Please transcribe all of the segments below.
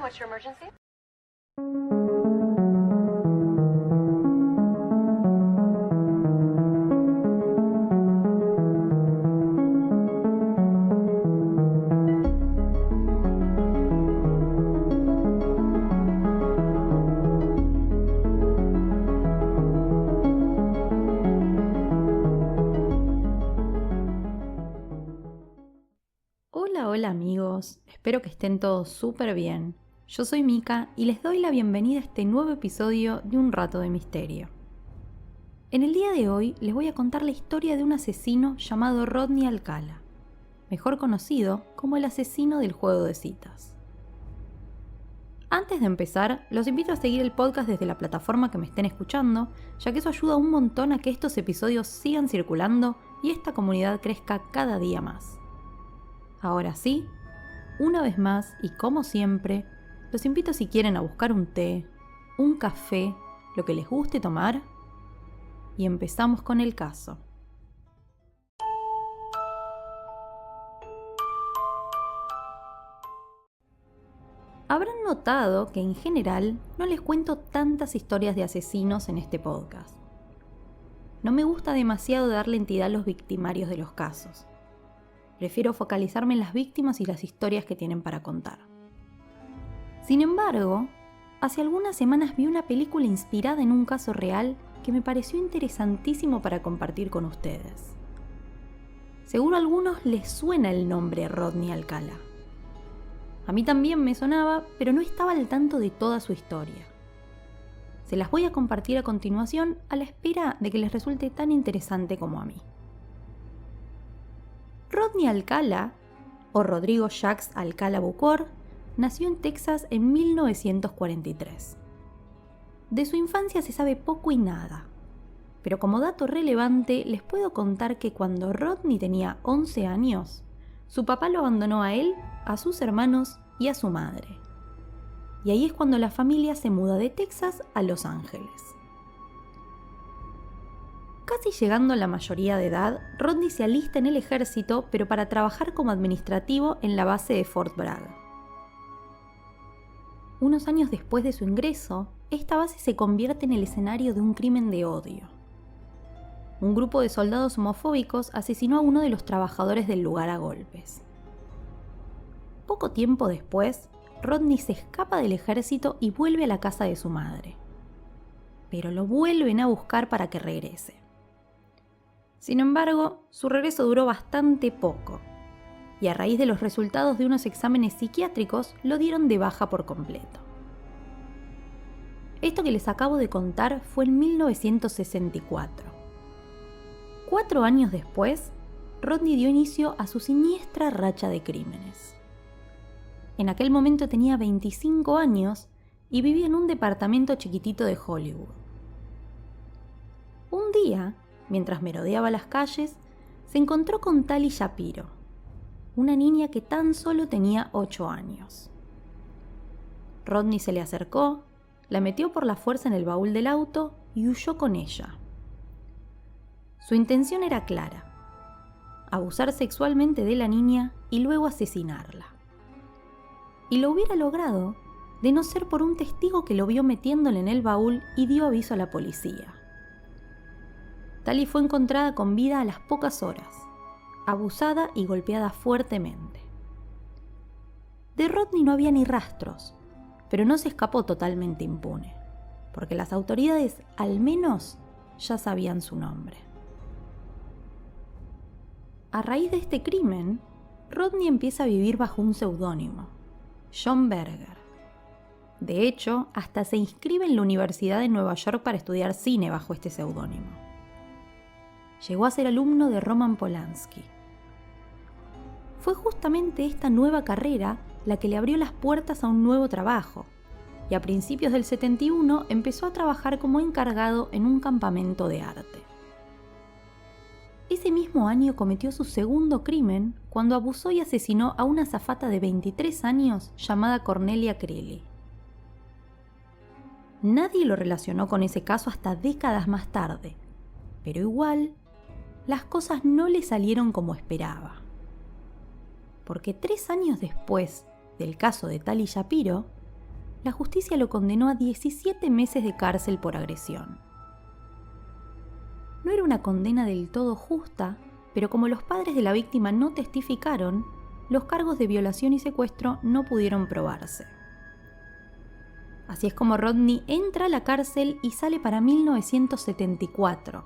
what's your emergency? Hola amigos, espero que estén todos súper bien. Yo soy Mika y les doy la bienvenida a este nuevo episodio de Un Rato de Misterio. En el día de hoy les voy a contar la historia de un asesino llamado Rodney Alcala, mejor conocido como el asesino del juego de citas. Antes de empezar, los invito a seguir el podcast desde la plataforma que me estén escuchando, ya que eso ayuda un montón a que estos episodios sigan circulando y esta comunidad crezca cada día más. Ahora sí, una vez más y como siempre, los invito si quieren a buscar un té, un café, lo que les guste tomar, y empezamos con el caso. Habrán notado que en general no les cuento tantas historias de asesinos en este podcast. No me gusta demasiado darle entidad a los victimarios de los casos. Prefiero focalizarme en las víctimas y las historias que tienen para contar. Sin embargo, hace algunas semanas vi una película inspirada en un caso real que me pareció interesantísimo para compartir con ustedes. Seguro a algunos les suena el nombre Rodney Alcala. A mí también me sonaba, pero no estaba al tanto de toda su historia. Se las voy a compartir a continuación a la espera de que les resulte tan interesante como a mí. Rodney Alcala, o Rodrigo Jacques Alcala Bucor, nació en Texas en 1943. De su infancia se sabe poco y nada, pero como dato relevante les puedo contar que cuando Rodney tenía 11 años, su papá lo abandonó a él, a sus hermanos y a su madre. Y ahí es cuando la familia se muda de Texas a Los Ángeles. Casi llegando a la mayoría de edad, Rodney se alista en el ejército, pero para trabajar como administrativo en la base de Fort Bragg. Unos años después de su ingreso, esta base se convierte en el escenario de un crimen de odio. Un grupo de soldados homofóbicos asesinó a uno de los trabajadores del lugar a golpes. Poco tiempo después, Rodney se escapa del ejército y vuelve a la casa de su madre. Pero lo vuelven a buscar para que regrese. Sin embargo, su regreso duró bastante poco, y a raíz de los resultados de unos exámenes psiquiátricos lo dieron de baja por completo. Esto que les acabo de contar fue en 1964. 4 años después, Rodney dio inicio a su siniestra racha de crímenes. En aquel momento tenía 25 años y vivía en un departamento chiquitito de Hollywood. Un día, mientras merodeaba las calles, se encontró con Tali Shapiro, una niña que tan solo tenía 8 años. Rodney se le acercó, la metió por la fuerza en el baúl del auto y huyó con ella. Su intención era clara: abusar sexualmente de la niña y luego asesinarla. Y lo hubiera logrado de no ser por un testigo que lo vio metiéndole en el baúl y dio aviso a la policía. Tali fue encontrada con vida a las pocas horas, abusada y golpeada fuertemente. De Rodney no había ni rastros, pero no se escapó totalmente impune, porque las autoridades al menos ya sabían su nombre. A raíz de este crimen, Rodney empieza a vivir bajo un seudónimo, John Berger. De hecho, hasta se inscribe en la Universidad de Nueva York para estudiar cine bajo este seudónimo. Llegó a ser alumno de Roman Polanski. Fue justamente esta nueva carrera la que le abrió las puertas a un nuevo trabajo, y a principios del 71 empezó a trabajar como encargado en un campamento de arte. Ese mismo año cometió su segundo crimen cuando abusó y asesinó a una azafata de 23 años llamada Cornelia Crelli. Nadie lo relacionó con ese caso hasta décadas más tarde, pero igual las cosas no le salieron como esperaba. Porque 3 años después del caso de Tali Shapiro, la justicia lo condenó a 17 meses de cárcel por agresión. No era una condena del todo justa, pero como los padres de la víctima no testificaron, los cargos de violación y secuestro no pudieron probarse. Así es como Rodney entra a la cárcel y sale para 1974,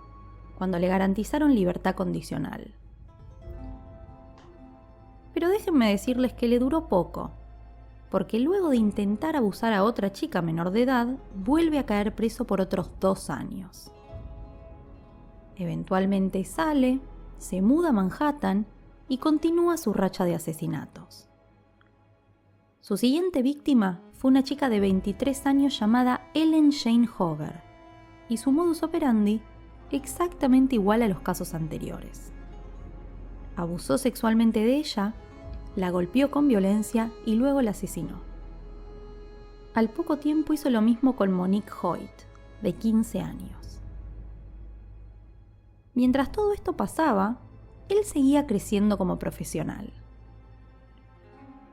cuando le garantizaron libertad condicional. Pero déjenme decirles que le duró poco, porque luego de intentar abusar a otra chica menor de edad, vuelve a caer preso por otros 2 años. Eventualmente sale, se muda a Manhattan y continúa su racha de asesinatos. Su siguiente víctima fue una chica de 23 años llamada Ellen Jane Hoover, y su modus operandi exactamente igual a los casos anteriores. Abusó sexualmente de ella, la golpeó con violencia y luego la asesinó. Al poco tiempo hizo lo mismo con Monique Hoyt, de 15 años. Mientras todo esto pasaba, él seguía creciendo como profesional.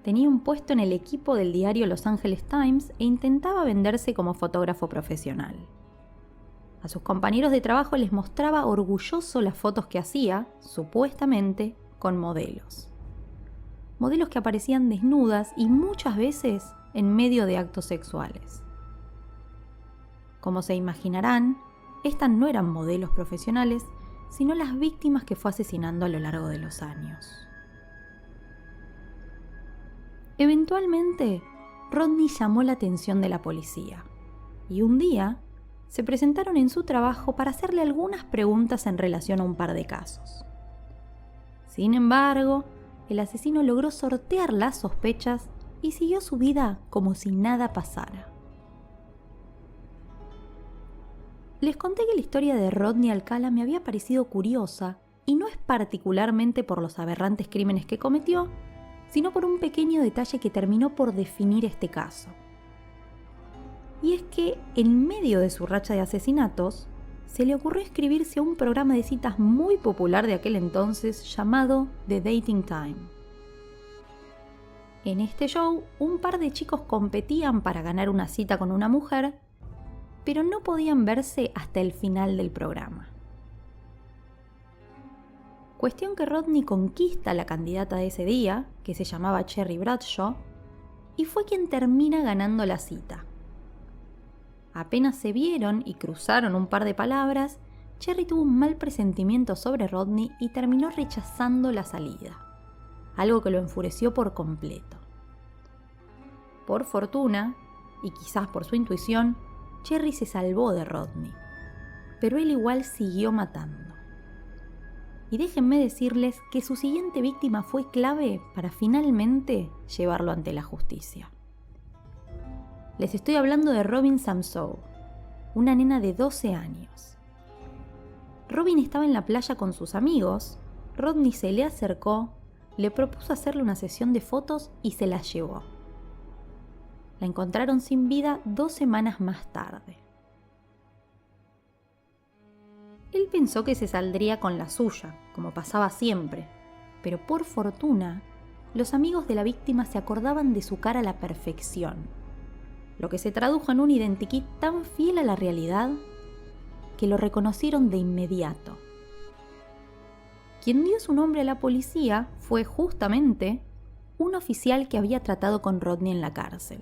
Tenía un puesto en el equipo del diario Los Angeles Times e intentaba venderse como fotógrafo profesional. A sus compañeros de trabajo les mostraba orgulloso las fotos que hacía, supuestamente, con modelos. Modelos que aparecían desnudas y muchas veces en medio de actos sexuales. Como se imaginarán, estas no eran modelos profesionales, sino las víctimas que fue asesinando a lo largo de los años. Eventualmente, Rodney llamó la atención de la policía, y un día se presentaron en su trabajo para hacerle algunas preguntas en relación a un par de casos. Sin embargo, el asesino logró sortear las sospechas y siguió su vida como si nada pasara. Les conté que la historia de Rodney Alcala me había parecido curiosa, y no es particularmente por los aberrantes crímenes que cometió, sino por un pequeño detalle que terminó por definir este caso. Y es que, en medio de su racha de asesinatos, se le ocurrió inscribirse a un programa de citas muy popular de aquel entonces llamado The Dating Time. En este show, un par de chicos competían para ganar una cita con una mujer, pero no podían verse hasta el final del programa. Cuestión que Rodney conquista a la candidata de ese día, que se llamaba Cherry Bradshaw, y fue quien termina ganando la cita. Apenas se vieron y cruzaron un par de palabras, Cherry tuvo un mal presentimiento sobre Rodney y terminó rechazando la salida, algo que lo enfureció por completo. Por fortuna, y quizás por su intuición, Cherry se salvó de Rodney, pero él igual siguió matando. Y déjenme decirles que su siguiente víctima fue clave para finalmente llevarlo ante la justicia. Les estoy hablando de Robin Samsoe, una nena de 12 años. Robin estaba en la playa con sus amigos, Rodney se le acercó, le propuso hacerle una sesión de fotos y se la llevó. La encontraron sin vida 2 semanas más tarde. Él pensó que se saldría con la suya, como pasaba siempre, pero por fortuna, los amigos de la víctima se acordaban de su cara a la perfección, lo que se tradujo en un identikit tan fiel a la realidad que lo reconocieron de inmediato. Quien dio su nombre a la policía fue justamente un oficial que había tratado con Rodney en la cárcel.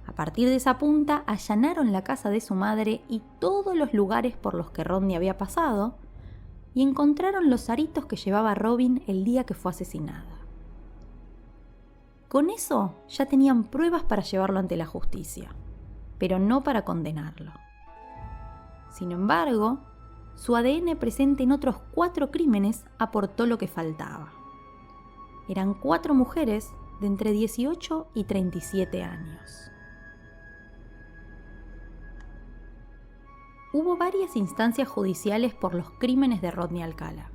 A partir de esa punta allanaron la casa de su madre y todos los lugares por los que Rodney había pasado y encontraron los aritos que llevaba Robin el día que fue asesinada. Con eso ya tenían pruebas para llevarlo ante la justicia, pero no para condenarlo. Sin embargo, su ADN presente en otros 4 crímenes aportó lo que faltaba. Eran 4 mujeres de entre 18 y 37 años. Hubo varias instancias judiciales por los crímenes de Rodney Alcala.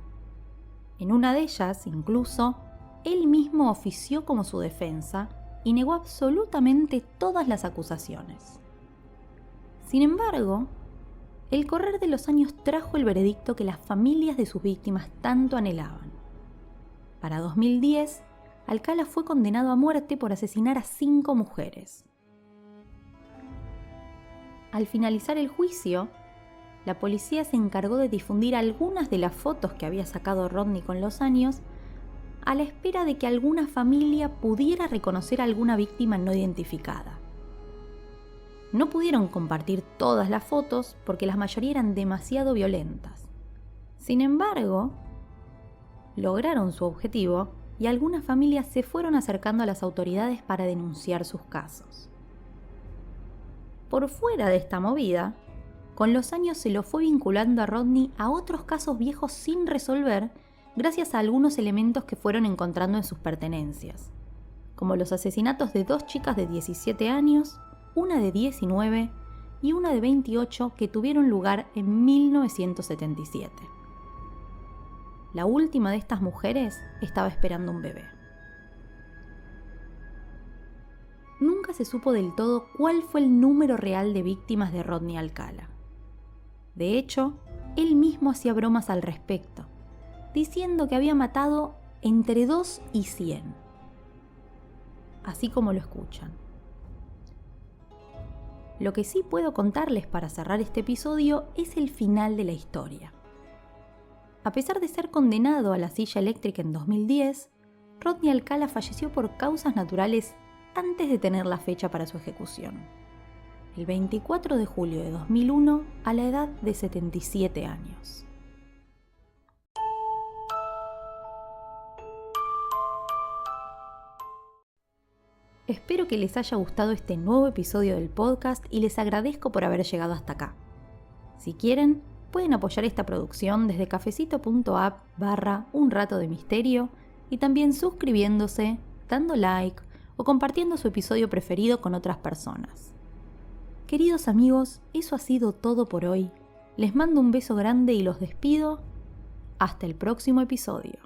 En una de ellas, incluso, él mismo ofició como su defensa y negó absolutamente todas las acusaciones. Sin embargo, el correr de los años trajo el veredicto que las familias de sus víctimas tanto anhelaban. Para 2010, Alcala fue condenado a muerte por asesinar a 5 mujeres, Al finalizar el juicio, la policía se encargó de difundir algunas de las fotos que había sacado Rodney con los años, a la espera de que alguna familia pudiera reconocer a alguna víctima no identificada. No pudieron compartir todas las fotos porque la mayoría eran demasiado violentas. Sin embargo, lograron su objetivo y algunas familias se fueron acercando a las autoridades para denunciar sus casos. Por fuera de esta movida, con los años se lo fue vinculando a Rodney a otros casos viejos sin resolver gracias a algunos elementos que fueron encontrando en sus pertenencias, como los asesinatos de 2 chicas de 17 años, una de 19 y una de 28 que tuvieron lugar en 1977. La última de estas mujeres estaba esperando un bebé. Nunca se supo del todo cuál fue el número real de víctimas de Rodney Alcala. De hecho, él mismo hacía bromas al respecto, diciendo que había matado entre 2 y 100. Así como lo escuchan. Lo que sí puedo contarles para cerrar este episodio es el final de la historia. A pesar de ser condenado a la silla eléctrica en 2010, Rodney Alcala falleció por causas naturales antes de tener la fecha para su ejecución, el 24 de julio de 2001 a la edad de 77 años. Espero que les haya gustado este nuevo episodio del podcast y les agradezco por haber llegado hasta acá. Si quieren, pueden apoyar esta producción desde cafecito.app/Un Rato de Misterio y también suscribiéndose, dando like o compartiendo su episodio preferido con otras personas. Queridos amigos, eso ha sido todo por hoy. Les mando un beso grande y los despido. Hasta el próximo episodio.